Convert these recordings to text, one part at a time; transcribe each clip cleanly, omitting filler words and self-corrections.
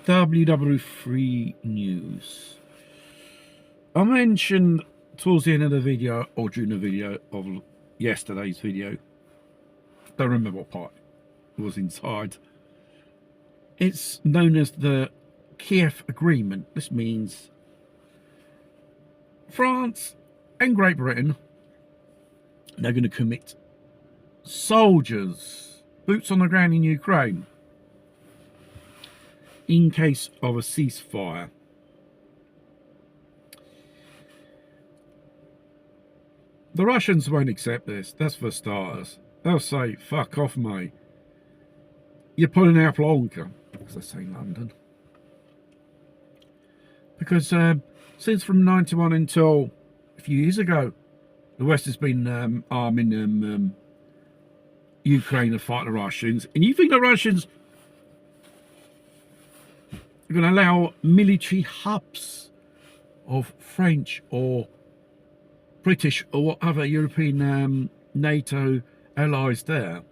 WW3 news. I mentioned towards the end of the video, or during the video of yesterday's video, don't remember what part was inside. It's known as the Kiev Agreement. This means France and Great Britain, they're going to commit soldiers, boots on the ground in Ukraine, in case of a ceasefire. The Russians won't accept this, that's for starters. They'll say, fuck off, mate. You're pulling out Plonka, as they say in London. Because since from 91 until a few years ago, the West has been arming Ukraine to fight the Russians. And you think the Russians are going to allow military hubs of French or British or what other European NATO allies there?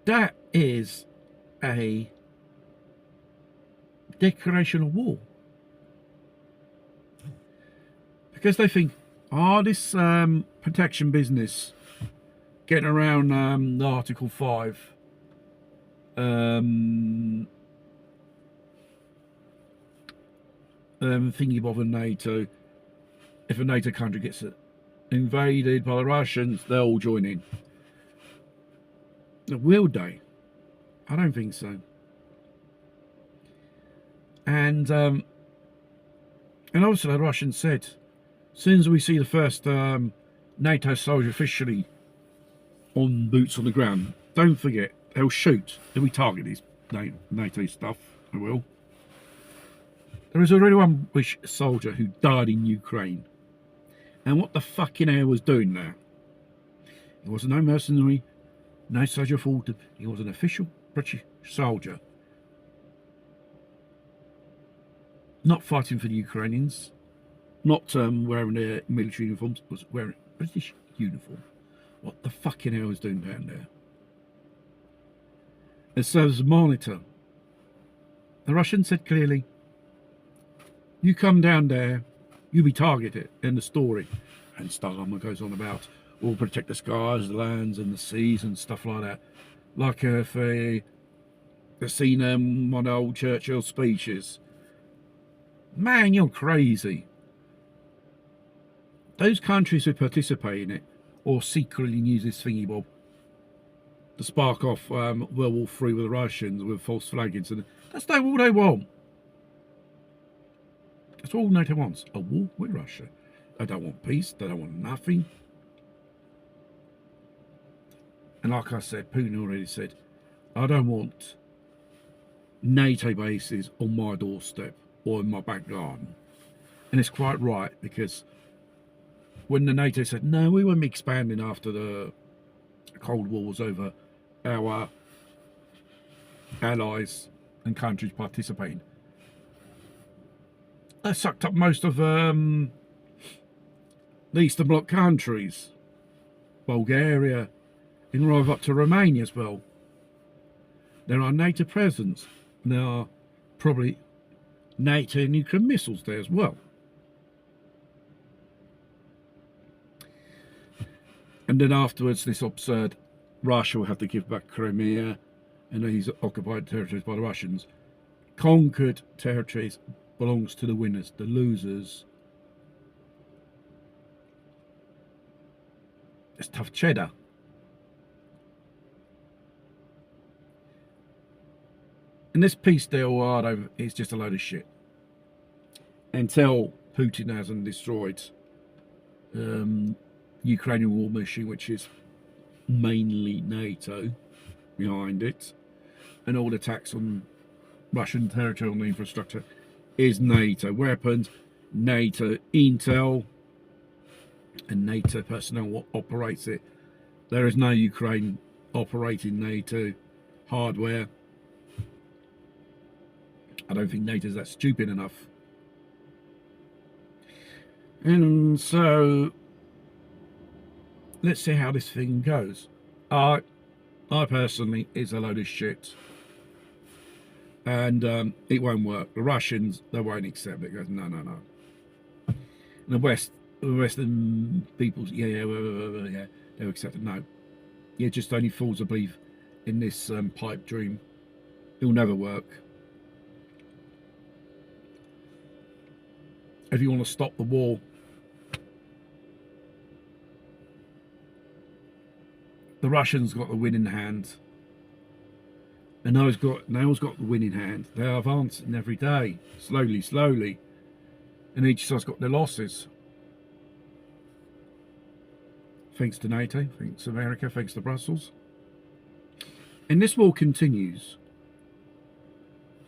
That is a declaration of war. Because they think, this protection business, getting around Article 5, thingy bob of NATO, if a NATO country gets invaded by the Russians, they'll all join in. Will they? I don't think so. And also the Russians said, as soon as we see the first NATO soldier officially on boots on the ground, don't forget, they'll shoot. If we target these NATO stuff, they will. There is already one British soldier who died in Ukraine. And what the fucking hell was doing there? He was no mercenary, no soldier fault. He was an official British soldier. Not fighting for the Ukrainians. Not wearing their military uniforms. Was wearing British uniform. What the fucking hell was doing down there? It serves as a monitor. The Russians said clearly, you come down there, you be targeted. In the story. And Starmer goes on about, we'll protect the skies, the lands and the seas and stuff like that. Like if they've seen one of old Churchill speeches. Man, you're crazy. Those countries who participate in it or secretly use this thingy bob to spark off World War III with the Russians with false flag incidents, that's not all they want. That's all NATO wants, a war with Russia. They don't want peace, they don't want nothing. And like I said, Putin already said, I don't want NATO bases on my doorstep or in my back garden. And it's quite right, because when the NATO said, no, we won't be expanding after the Cold War was over, our allies and countries participating, they sucked up most of the Eastern Bloc countries, Bulgaria, and right up to Romania as well. There are NATO presence. There are probably NATO nuclear missiles there as well. And then afterwards, this absurd Russia will have to give back Crimea and these occupied territories by the Russians. Conquered territories belongs to the winners. The losers, it's tough cheddar. And this peace deal is just a load of shit. Until Putin hasn't destroyed Ukrainian war machine, which is mainly NATO behind it, and all the attacks on Russian territorial infrastructure is NATO weapons, NATO intel, and NATO personnel what operates it. There is no Ukraine operating NATO hardware. I don't think NATO's that stupid enough. And so let's see how this thing goes. I personally, it's a load of shit. and it won't work. The Russians, they won't accept it. It goes, no, no, no. And the Western peoples, yeah, they'll accept it. No, you're just only fools to believe in this pipe dream. It'll never work. If you want to stop the war, the Russians got the win in hand, and NATO's got the win in hand. They are advancing every day, slowly, and each side's got their losses. Thanks to NATO, thanks to America, thanks to Brussels. And this war continues.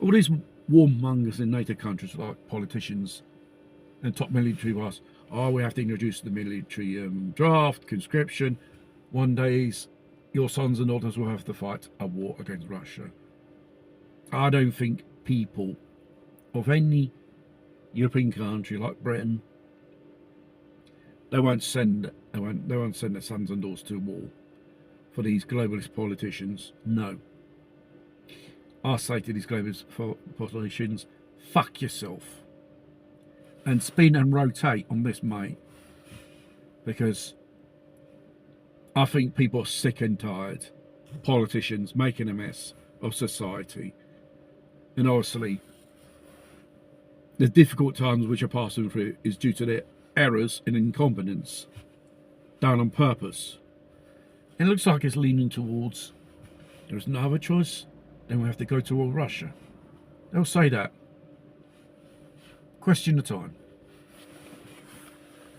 All these warmongers in NATO countries, like politicians and top military brass, we have to introduce the military draft, conscription. One day your sons and daughters will have to fight a war against Russia. I don't think people of any European country like Britain, they won't send their sons and daughters to war for these globalist politicians. No. I say to these globalist politicians, fuck yourself. And spin and rotate on this, mate. Because I think people are sick and tired. Politicians making a mess of society. And obviously, the difficult times which are passing through is due to their errors and incompetence done on purpose. And it looks like it's leaning towards there's no other choice, then we have to go to Russia. They'll say that. Question of time.